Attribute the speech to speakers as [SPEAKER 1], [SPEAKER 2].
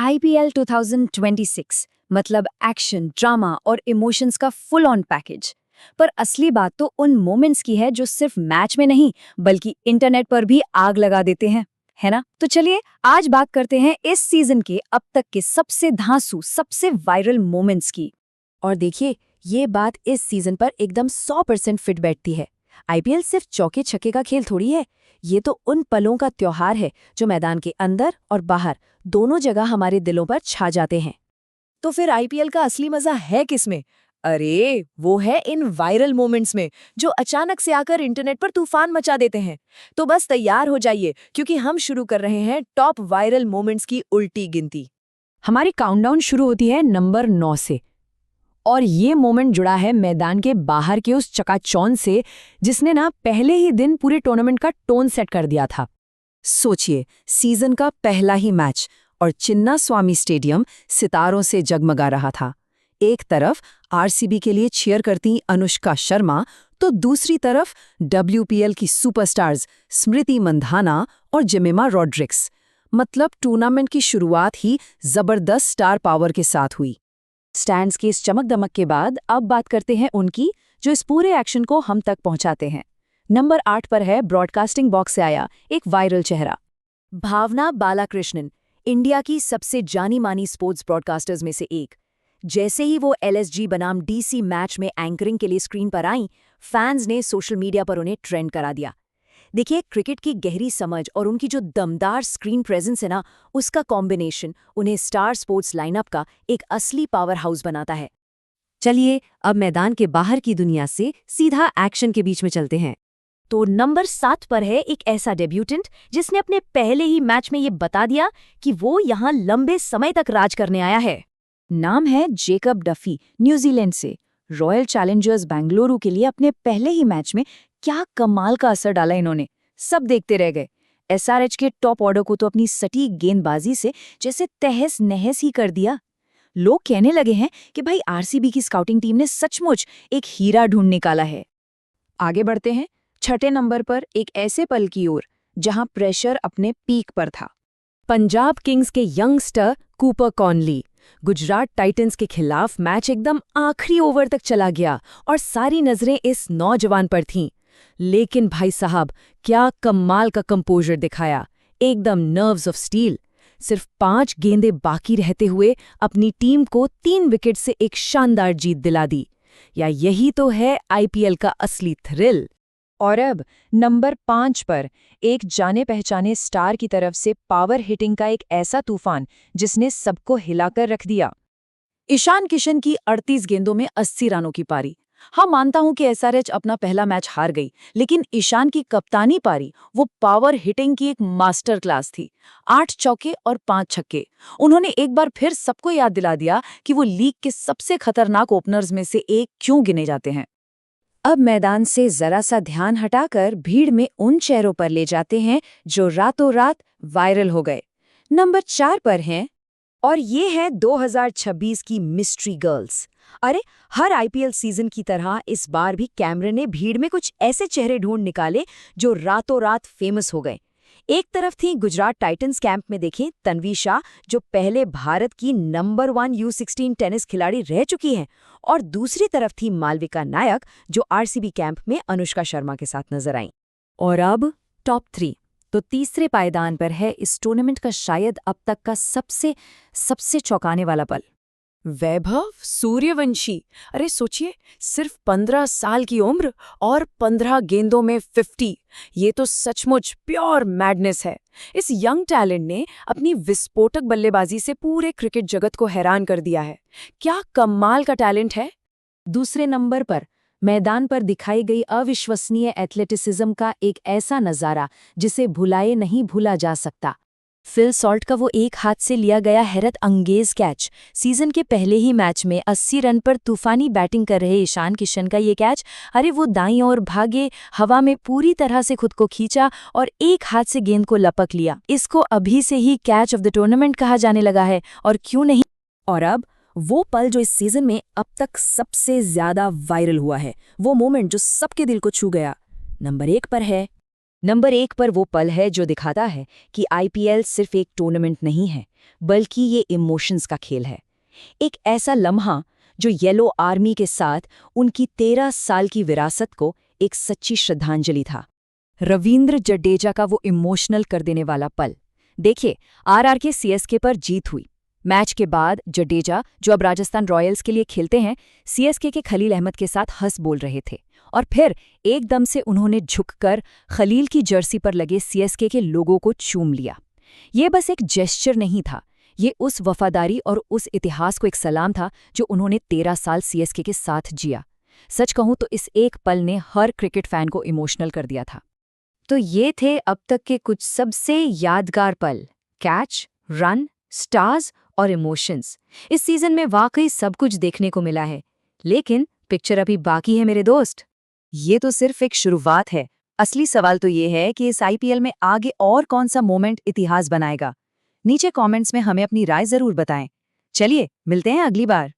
[SPEAKER 1] IPL 2026 मतलब action, drama और emotions का फुल ऑन पैकेज। पर असली बात तो उन मोमेंट्स की है जो सिर्फ मैच में नहीं बल्कि इंटरनेट पर भी आग लगा देते हैं, है ना? तो चलिए आज बात करते हैं इस सीजन के अब तक के सबसे धांसू, सबसे वायरल मोमेंट्स की।
[SPEAKER 2] और देखिए, ये बात इस सीजन पर एकदम 100% फिट बैठती है। आईपीएल सिर्फ चौके छक्के का खेल थोड़ी है, ये तो उन पलों का त्योहार है जो मैदान के अंदर और बाहर दोनों जगह हमारे दिलों पर छा जाते हैं।
[SPEAKER 3] तो फिर आईपीएल का असली मजा है किसमें? अरे वो है इन वायरल मोमेंट्स में जो अचानक से आकर इंटरनेट पर तूफान मचा देते हैं। तो बस तैयार हो जाइए क्योंकि हम शुरू कर रहे हैं टॉप वायरल मोमेंट्स की उल्टी गिनती।
[SPEAKER 2] हमारी काउंटडाउन शुरू होती है नंबर 9 से। और ये मोमेंट जुड़ा है मैदान के बाहर के उस चकाचौंध से जिसने ना पहले ही दिन पूरे टूर्नामेंट का टोन सेट कर दिया था। सोचिए, सीजन का पहला ही मैच और चिन्नास्वामी स्टेडियम सितारों से जगमगा रहा था। एक तरफ आरसीबी के लिए चीयर करती अनुष्का शर्मा, तो दूसरी तरफ डब्ल्यूपीएल की सुपरस्टार्स स्मृति मंधाना और जेमिमा रॉड्रिक्स। मतलब टूर्नामेंट की शुरुआत ही जबरदस्त स्टार पावर के साथ हुई। स्टैंड्स की इस चमक दमक के बाद अब बात करते हैं उनकी जो इस पूरे एक्शन को हम तक पहुंचाते हैं। नंबर 8 पर है ब्रॉडकास्टिंग बॉक्स से आया एक वायरल चेहरा, भावना बालाकृष्णन, इंडिया की सबसे जानी मानी स्पोर्ट्स ब्रॉडकास्टर्स में से एक। जैसे ही वो एलएसजी बनाम डीसी मैच में एंकरिंग के लिए स्क्रीन पर आईं, फैंस ने सोशल मीडिया पर उन्हें ट्रेंड करा दिया। देखिए, क्रिकेट की गहरी समझ और उनकी जो दमदार स्क्रीन प्रेजेंस है ना, उसका कॉम्बिनेशन उन्हें स्टार स्पोर्ट्स लाइनअप का एक असली पावर हाउस बनाता है। चलिए अब मैदान के बाहर की दुनिया से सीधा एक्शन के बीच में चलते हैं। तो नंबर 7 पर है एक ऐसा डेब्यूटेंट जिसने अपने पहले ही मैच में ये बता दिया कि वो यहाँ लंबे समय तक राज करने आया है। नाम है जेकब डफी, न्यूजीलैंड से। रॉयल चैलेंजर्स बेंगलुरु के लिए अपने पहले ही मैच में क्या कमाल का असर डाला इन्होंने, सब देखते रह गए। एसआरएच के टॉप ऑर्डर को तो अपनी सटीक गेंदबाजी से जैसे तहस नहस ही कर दिया। लोग कहने लगे हैं कि भाई आरसीबी की स्काउटिंग टीम ने सचमुच एक हीरा ढूंढ निकाला है। आगे बढ़ते हैं छठे नंबर पर एक ऐसे पल की ओर जहां प्रेशर अपने पीक पर था। पंजाब किंग्स के youngster Cooper Conley, Gujarat Titans के खिलाफ मैच एकदम आखिरी ओवर तक चला गया और सारी नजरें इस नौजवान पर थीं। लेकिन भाई साहब, क्या कमाल का कंपोजर दिखाया, एकदम नर्व्स ऑफ स्टील। सिर्फ 5 गेंदें बाकी रहते हुए अपनी टीम को 3 विकेट से एक शानदार जीत दिला दी। या यही तो है आईपीएल का असली थ्रिल। और अब नंबर 5 पर एक जाने पहचाने स्टार की तरफ से पावर हिटिंग का एक ऐसा तूफान जिसने सबको हिलाकर रख दिया। ईशान किशन की 38 गेंदों में 80 रनों की पारी। हाँ, मानता हूं कि एसआरएच अपना पहला मैच हार गई, लेकिन ईशान की कप्तानी पारी वो पावर हिटिंग की एक मास्टर क्लास थी। 8 चौके और 5 छक्के। उन्होंने एक बार फिर सबको याद दिला दिया कि वो लीग के सबसे खतरनाक ओपनर्स में से एक क्यों गिने जाते हैं। अब मैदान से जरा सा ध्यान हटाकर भीड़ में उन चेहरों पर ले जाते हैं जो रातों रात वायरल हो गए। नंबर 4 पर हैं, और ये है 2026 की मिस्ट्री गर्ल्स। अरे, हर आईपीएल सीजन की तरह इस बार भी कैमरे ने भीड़ में कुछ ऐसे चेहरे ढूंढ निकाले जो रातों रात फेमस हो गए। एक तरफ थी गुजरात टाइटंस कैंप में देखें तन्वी शाह, जो पहले भारत की नंबर 1 U16 टेनिस खिलाड़ी रह चुकी हैं, और दूसरी तरफ थी मालविका नायक, जो आरसीबी कैंप में अनुष्का शर्मा के साथ नजर आईं। और अब टॉप 3, तो तीसरे पायदान पर है इस टूर्नामेंट का शायद अब तक का सबसे चौंकाने वाला पल।
[SPEAKER 3] वैभव सूर्यवंशी। अरे सोचिए, सिर्फ 15 साल की उम्र और 15 गेंदों में 50। ये तो सचमुच प्योर मैडनेस है। इस यंग टैलेंट ने अपनी विस्फोटक बल्लेबाजी से पूरे क्रिकेट जगत को हैरान कर दिया है। क्या कमाल का टैलेंट है।
[SPEAKER 2] दूसरे नंबर पर मैदान पर दिखाई गई अविश्वसनीय एथलेटिसिज्म का एक ऐसा नज़ारा जिसे भुलाए नहीं भूला जा सकता। फिल सॉल्ट का वो एक हाथ से लिया गया हैरत अंगेज कैच। सीजन के पहले ही मैच में 80 रन पर तूफानी बैटिंग कर रहे ईशान किशन का ये कैच। अरे वो दाईं ओर भागे, हवा में पूरी तरह से खुद को खींचा और एक हाथ से गेंद को लपक लिया। इसको अभी से ही कैच ऑफ द टूर्नामेंट कहा जाने लगा है, और क्यों नहीं। और अब वो पल जो इस सीजन में अब तक सबसे ज्यादा वायरल हुआ है, वो मोमेंट जो सबके दिल को छू गया। नंबर 1 पर है
[SPEAKER 1] नंबर 1 पर वो पल है जो दिखाता है कि आईपीएल सिर्फ एक टूर्नामेंट नहीं है, बल्कि ये इमोशंस का खेल है। एक ऐसा लम्हा जो येलो आर्मी के साथ उनकी 13 साल की विरासत को एक सच्ची श्रद्धांजलि था। रवींद्र जडेजा का वो इमोशनल कर देने वाला पल। देखिए, आरआर के सीएसके पर जीत हुई। मैच के बाद जडेजा, जो अब राजस्थान रॉयल्स के लिए खेलते हैं, सीएसके के खलील अहमद के साथ हंस बोल रहे थे और फिर एकदम से उन्होंने झुककर खलील की जर्सी पर लगे सीएसके के लोगों को चूम लिया। ये बस एक जेस्चर नहीं था, ये उस वफादारी और उस इतिहास को एक सलाम था जो उन्होंने 13 साल सीएसके के साथ जिया। सच कहूं तो इस एक पल ने हर क्रिकेट फैन को इमोशनल कर दिया था। तो ये थे अब तक के कुछ सबसे यादगार पल। कैच, रन, स्टार्स और इमोशंस। इस सीजन में वाकई सब कुछ देखने को मिला है, लेकिन पिक्चर अभी बाकी है मेरे दोस्त। ये तो सिर्फ एक शुरुआत है। असली सवाल तो ये है कि इस आईपीएल में आगे और कौन सा मोमेंट इतिहास बनाएगा। नीचे कमेंट्स में हमें अपनी राय जरूर बताएं। चलिए, मिलते हैं अगली बार।